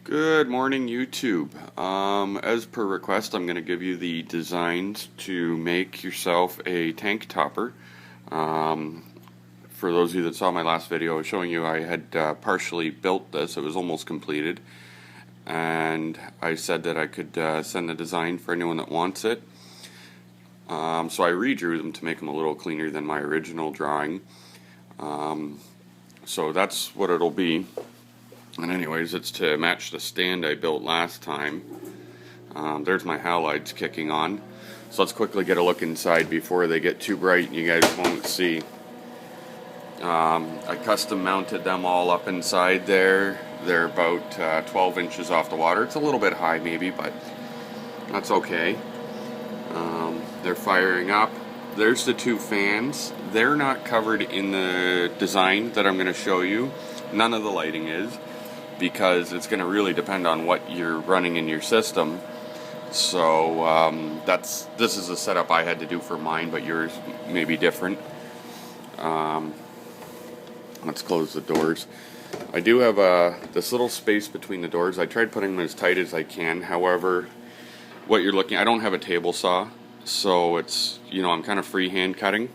Good morning, YouTube. As per request, I'm going to give you the designs to make yourself a tank topper. For those of you that saw my last video, I was showing you I had partially built this. It was almost completed. And I said that I could send a design for anyone that wants it. So I redrew them to make them a little cleaner than my original drawing. So that's what it'll be. And anyways, it's to match the stand I built last time. There's my halides kicking on. So let's quickly get a look inside before they get too bright and you guys won't see. I custom mounted them all up inside there. They're about 12 inches off the water. It's a little bit high maybe, but that's okay. They're firing up. There's the two fans. They're not covered in the design that I'm going to show you. None of the lighting is, because it's going to really depend on what you're running in your system. So this is a setup I had to do for mine, but yours may be different. Let's close the doors. I do have this little space between the doors. I tried putting them as tight as I can. However, what you're looking, I don't have a table saw, so it's, I'm kind of freehand cutting.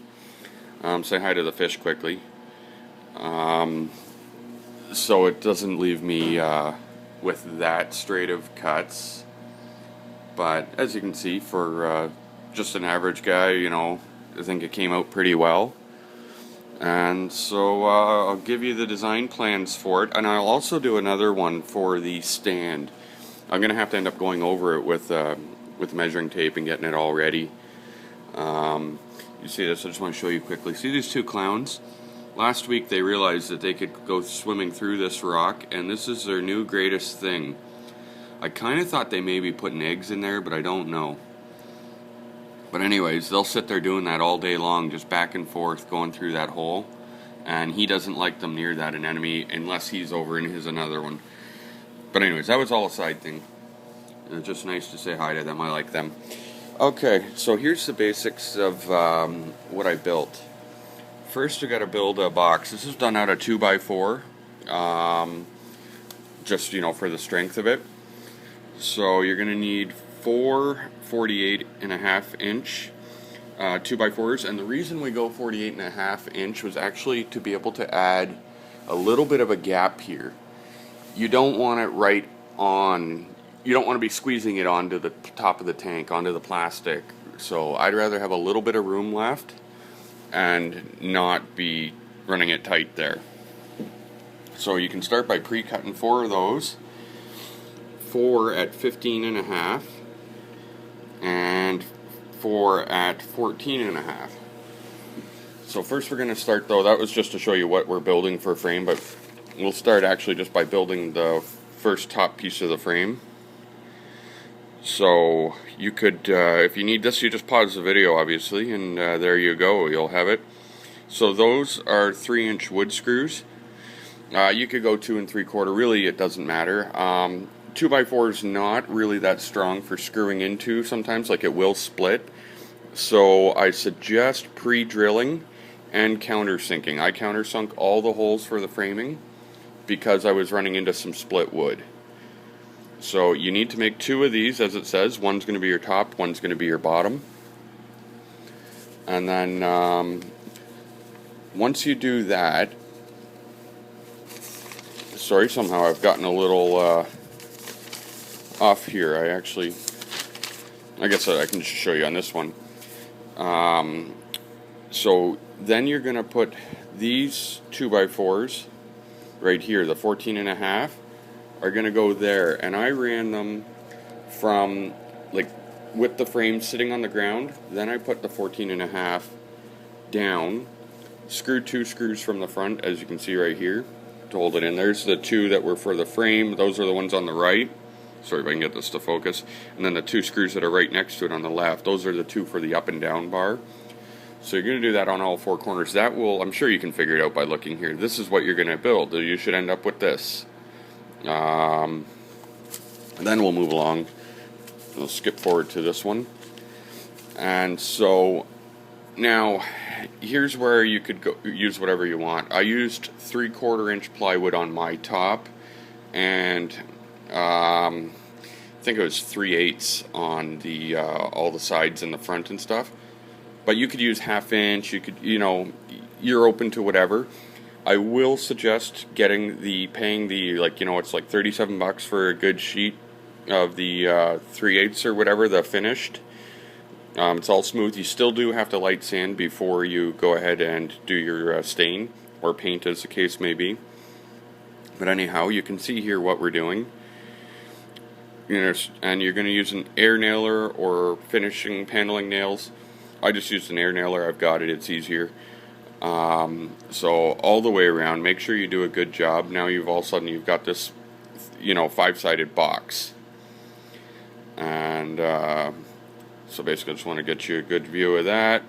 Say hi to the fish quickly. So it doesn't leave me with that straight of cuts, but as you can see, for just an average guy, I think it came out pretty well. And so I'll give you the design plans for it, and I'll also do another one for the stand. I'm gonna have to end up going over it with measuring tape and getting it all ready. You see this? I just want to show you quickly. See these two clowns? Last week they realized that they could go swimming through this rock, and this is their new greatest thing. I kind of thought they may be putting eggs in there, but I don't know. But anyways, they'll sit there doing that all day long, just back and forth, going through that hole. And he doesn't like them near that anemone unless he's over in his another one. But anyways, that was all a side thing. And it's just nice to say hi to them. I like them. Okay, so here's the basics of what I built. First, you got to build a box. This is done out of 2x4, just for the strength of it. So you're going to need 4 48.5 inch 2x4s, and the reason we go 48.5 inch was actually to be able to add a little bit of a gap here. You don't want it right on. You don't want to be squeezing it onto the top of the tank, onto the plastic. So I'd rather have a little bit of room left and not be running it tight there. So you can start by pre-cutting 4 of those. 4 at 15.5 and 4 at 14.5. So first we're going to start, though, that was just to show you what we're building for a frame, but we'll start actually just by building the first top piece of the frame. So you could, if you need this, you just pause the video, obviously, and there you go, you'll have it. So those are 3-inch wood screws. You could go 2 3/4, really it doesn't matter. 2x4 is not really that strong for screwing into sometimes, like it will split. So I suggest pre-drilling and countersinking. I countersunk all the holes for the framing because I was running into some split wood. So you need to make 2 of these, as it says. One's going to be your top, one's going to be your bottom. And then once you do that, sorry, somehow I've gotten a little off here. I guess I can just show you on this one. So then you're going to put these 2x4s right here, the 14.5, are going to go there, and I ran them from, like, with the frame sitting on the ground. Then I put the 14.5 down, screwed 2 screws from the front, as you can see right here, to hold it in. There's the 2 that were for the frame. Those are the ones on the right. Sorry if I can get this to focus. And then the 2 screws that are right next to it on the left, those are the 2 for the up and down bar. So you're going to do that on all 4 corners. That will, I'm sure you can figure it out by looking here. This is what you're going to build. You should end up with this. And then we'll move along. We'll skip forward to this one. And so now here's where you could go use whatever you want. I used 3/4 inch plywood on my top, and I think it was 3/8 on the all the sides and the front and stuff. But you could use 1/2 inch. You could, you're open to whatever. I will suggest paying the, like, it's like $37 for a good sheet of the 3/8 or whatever, the finished. It's all smooth. You still do have to light sand before you go ahead and do your stain or paint, as the case may be. But anyhow, you can see here what we're doing. And you're going to use an air nailer or finishing paneling nails. I just used an air nailer. I've got it. It's easier. So all the way around, make sure you do a good job. Now all of a sudden you've got this, 5-sided box. And so basically I just want to get you a good view of that.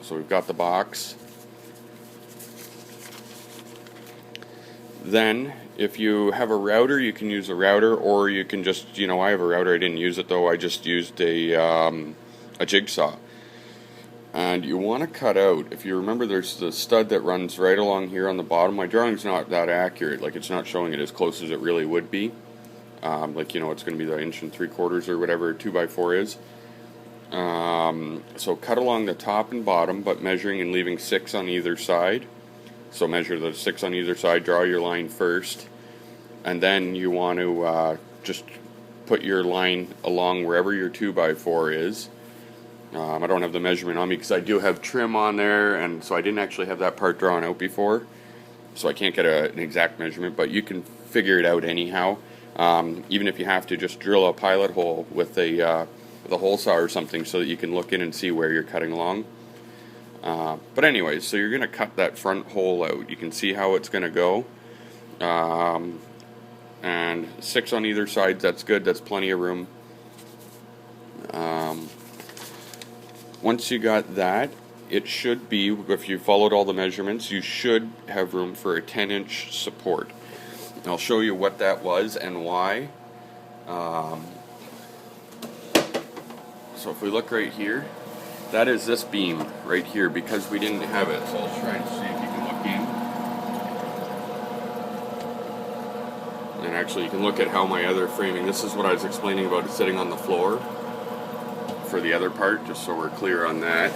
So we've got the box. Then if you have a router, you can use a router, or you can just, I have a router. I didn't use it though. I just used a jigsaw. And you want to cut out, if you remember, there's the stud that runs right along here on the bottom. My drawing's not that accurate, like it's not showing it as close as it really would be. It's going to be the 1 3/4 or whatever 2x4 is. So cut along the top and bottom, but measuring and leaving 6 on either side. So measure the 6 on either side, draw your line first, and then you want to just put your line along wherever your 2x4 is. I don't have the measurement on me because I do have trim on there, and so I didn't actually have that part drawn out before, so I can't get an exact measurement, but you can figure it out anyhow. Even if you have to, just drill a pilot hole with a hole saw or something so that you can look in and see where you're cutting along. But anyways, so you're going to cut that front hole out. You can see how it's going to go. And 6 on either side, that's good. That's plenty of room. Once you got that, it should be, if you followed all the measurements, you should have room for a 10-inch support. I'll show you what that was and why. So if we look right here, that is this beam right here, because we didn't have it. So I'll try and see if you can look in. And actually you can look at how my other framing, this is what I was explaining about it sitting on the floor for the other part, just so we're clear on that.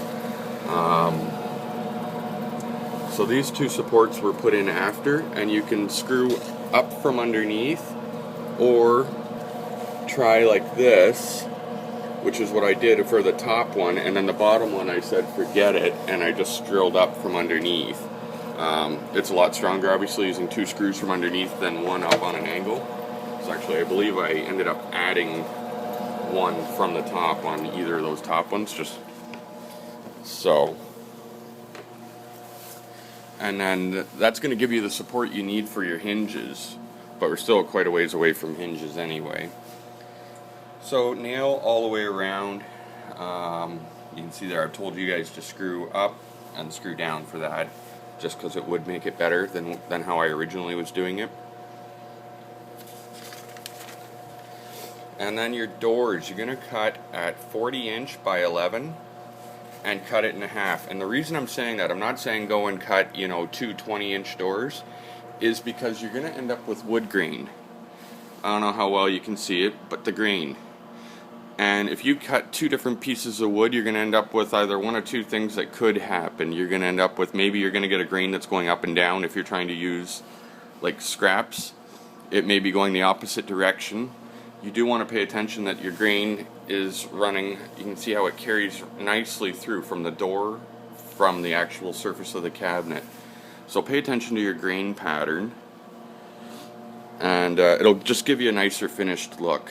So these 2 supports were put in after, and you can screw up from underneath or try like this, which is what I did for the top one, and then the bottom one I said forget it, and I just drilled up from underneath. It's a lot stronger, obviously, using 2 screws from underneath than 1 up on an angle. So actually I believe I ended up adding 1 from the top on either of those top ones, just so. And then that's going to give you the support you need for your hinges, but we're still quite a ways away from hinges anyway. So nail all the way around. You can see there I've told you guys to screw up and screw down for that, just because it would make it better than how I originally was doing it. And then your doors, you're going to cut at 40-inch by 11 and cut it in half. And the reason I'm saying that, I'm not saying go and cut, 2 20-inch doors, is because you're going to end up with wood grain. I don't know how well you can see it, but the grain. And if you cut 2 different pieces of wood, you're going to end up with either 1 or 2 things that could happen. You're going to end up with, maybe you're going to get a grain that's going up and down if you're trying to use like scraps. It may be going the opposite direction. You do want to pay attention that your grain is running. You can see how it carries nicely through from the door, from the actual surface of the cabinet. So pay attention to your grain pattern, and it'll just give you a nicer finished look.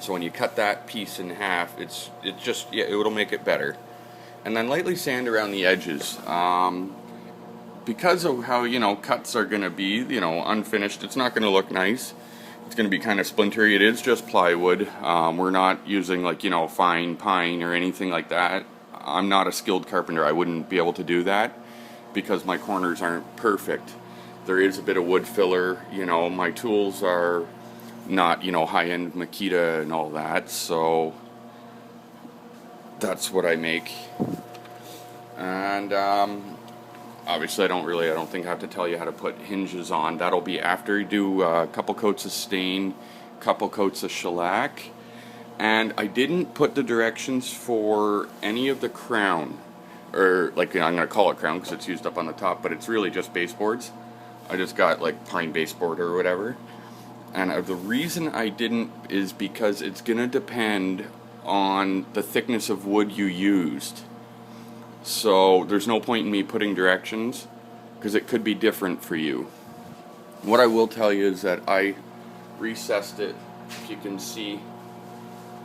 So when you cut that piece in half, it'll make it better. And then lightly sand around the edges. Because of how, cuts are going to be, unfinished, it's not going to look nice. It's going to be kind of splintery. It is just plywood. We're not using fine pine or anything like that. I'm not a skilled carpenter. I wouldn't be able to do that because my corners aren't perfect. There is a bit of wood filler. My tools are not, high-end Makita and all that, so that's what I make. And obviously I don't think I have to tell you how to put hinges on. That'll be after you do a couple coats of stain, couple coats of shellac. And I didn't put the directions for any of the crown, or like, I'm going to call it crown because it's used up on the top, but it's really just baseboards. I just got like pine baseboard or whatever. And the reason I didn't is because it's going to depend on the thickness of wood you used. So there's no point in me putting directions because it could be different for you. What I will tell you is that I recessed it, if you can see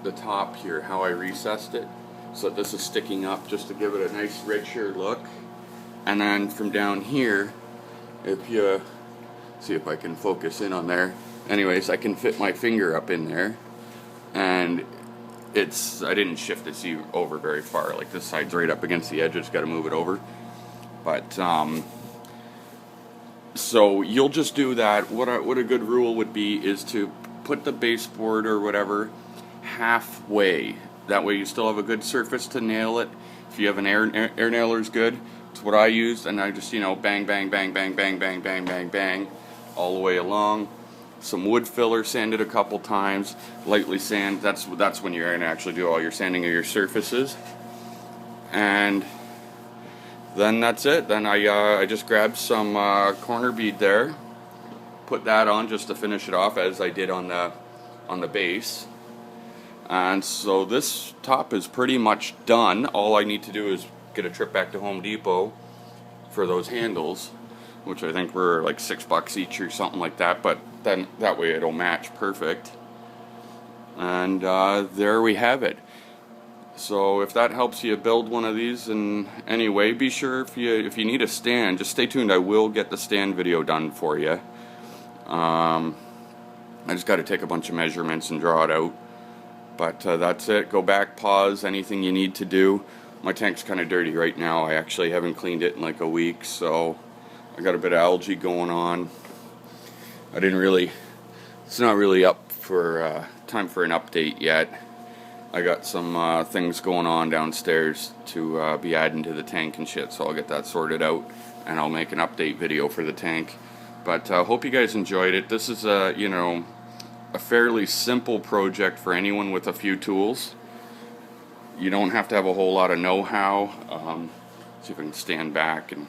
the top here, how I recessed it, so this is sticking up just to give it a nice richer look. And then from down here, if you see if I can focus in on there, anyways, I can fit my finger up in there, and I didn't shift it over very far, like this side's right up against the edge, I just got to move it over. But so you'll just do that. What a good rule would be is to put the baseboard or whatever halfway. That way you still have a good surface to nail it. If you have an air nailer is good. It's what I used, and I just, bang, bang, bang, bang, bang, bang, bang, bang, bang, all the way along. Some wood filler, sand it a couple times, lightly sand. That's when you're going to actually do all your sanding of your surfaces. And then that's it. Then I just grabbed some corner bead there, put that on just to finish it off as I did on the base. And so this top is pretty much done. All I need to do is get a trip back to Home Depot for those handles, which I think were like $6 each or something like that, but then that way it'll match perfect. And there we have it. So if that helps you build one of these in any way, be sure if you need a stand, just stay tuned. I will get the stand video done for you. I just got to take a bunch of measurements and draw it out. But that's it. Go back, pause, anything you need to do. My tank's kind of dirty right now. I actually haven't cleaned it in like a week, so I got a bit of algae going on. It's not really up for time for an update yet. I got some things going on downstairs to be adding to the tank and shit, so I'll get that sorted out and I'll make an update video for the tank. But hope you guys enjoyed it. This is a fairly simple project for anyone with a few tools. You don't have to have a whole lot of know-how. See if I can stand back. And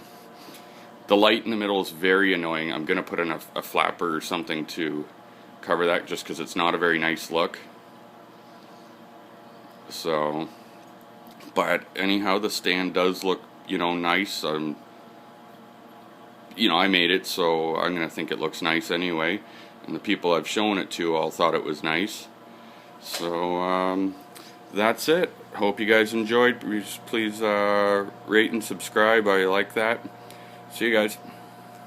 the light in the middle is very annoying. I'm going to put in a flapper or something to cover that just because it's not a very nice look. So, but anyhow, the stand does look, nice. I made it, so I'm going to think it looks nice anyway. And the people I've shown it to all thought it was nice. So, that's it. Hope you guys enjoyed. Please rate and subscribe. I like that. See you guys.